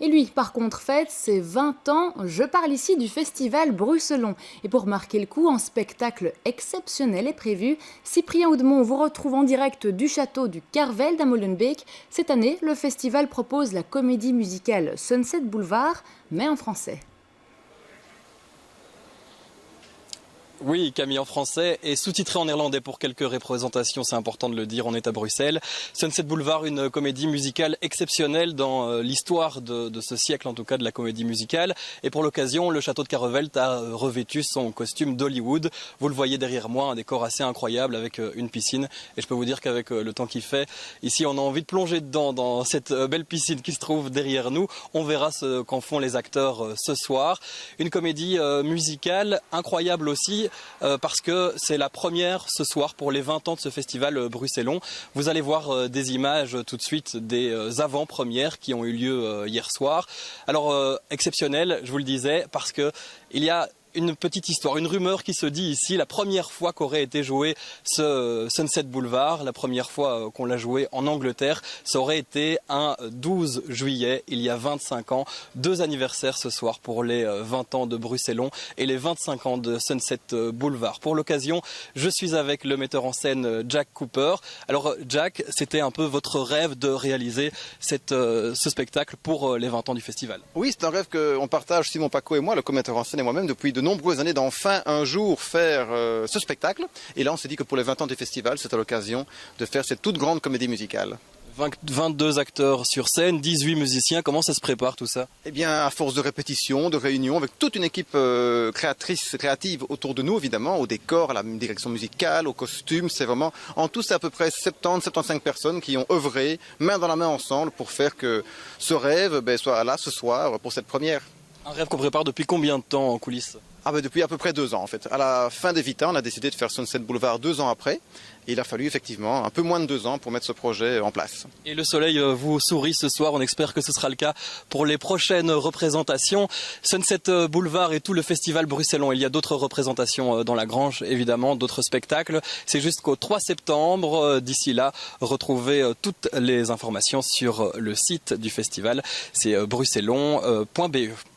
Et lui, par contre, fête ses 20 ans. Je parle ici du festival Bruxelon. Et pour marquer le coup, un spectacle exceptionnel est prévu. Cyprien Oudemont vous retrouve en direct du château du Carvel à Molenbeek. Cette année, le festival propose la comédie musicale Sunset Boulevard, mais en français. Oui, Camille, en français et sous-titré en néerlandais pour quelques représentations, c'est important de le dire, on est à Bruxelles. Sunset Boulevard, une comédie musicale exceptionnelle dans l'histoire de ce siècle, en tout cas de la comédie musicale. Et pour l'occasion, le château de Carrevelt a revêtu son costume d'Hollywood. Vous le voyez derrière moi, un décor assez incroyable avec une piscine. Et je peux vous dire qu'avec le temps qu'il fait, ici on a envie de plonger dedans, dans cette belle piscine qui se trouve derrière nous. On verra ce qu'en font les acteurs ce soir. Une comédie musicale incroyable aussi, parce que c'est la première ce soir pour les 20 ans de ce festival bruxelon. Vous allez voir des images tout de suite des avant-premières qui ont eu lieu hier soir. Alors exceptionnel, je vous le disais, parce que il y a une petite histoire, une rumeur qui se dit ici, la première fois qu'aurait été joué ce Sunset Boulevard, la première fois qu'on l'a joué en Angleterre, ça aurait été un 12 juillet, il y a 25 ans. 2 anniversaires ce soir pour les 20 ans de Bruxelon et les 25 ans de Sunset Boulevard. Pour l'occasion, je suis avec le metteur en scène Jack Cooper. Alors Jack, c'était un peu votre rêve de réaliser ce spectacle pour les 20 ans du festival. Oui, c'est un rêve qu'on partage, Simon Paco et moi, le co-metteur en scène et moi-même, depuis de nombreuses années, d'enfin un jour faire ce spectacle. Et là, on s'est dit que pour les 20 ans du festival, c'était l'occasion de faire cette toute grande comédie musicale. 22 acteurs sur scène, 18 musiciens, comment ça se prépare tout ça? Eh bien, à force de répétitions, de réunions, avec toute une équipe créative autour de nous, évidemment, au décor, à la direction musicale, aux costumes, c'est vraiment, en tout, c'est à peu près 70-75 personnes qui ont œuvré, main dans la main ensemble, pour faire que ce rêve soit là ce soir pour cette première. Un rêve qu'on prépare depuis combien de temps en coulisses? Depuis à peu près 2 ans en fait. À la fin des Vita, on a décidé de faire Sunset Boulevard 2 ans après. Et il a fallu effectivement un peu moins de 2 ans pour mettre ce projet en place. Et le soleil vous sourit ce soir, on espère que ce sera le cas pour les prochaines représentations. Sunset Boulevard et tout le festival Bruxelon. Il y a d'autres représentations dans la Grange, évidemment, d'autres spectacles. C'est jusqu'au 3 septembre. D'ici là, retrouvez toutes les informations sur le site du festival. C'est bruxelon.be.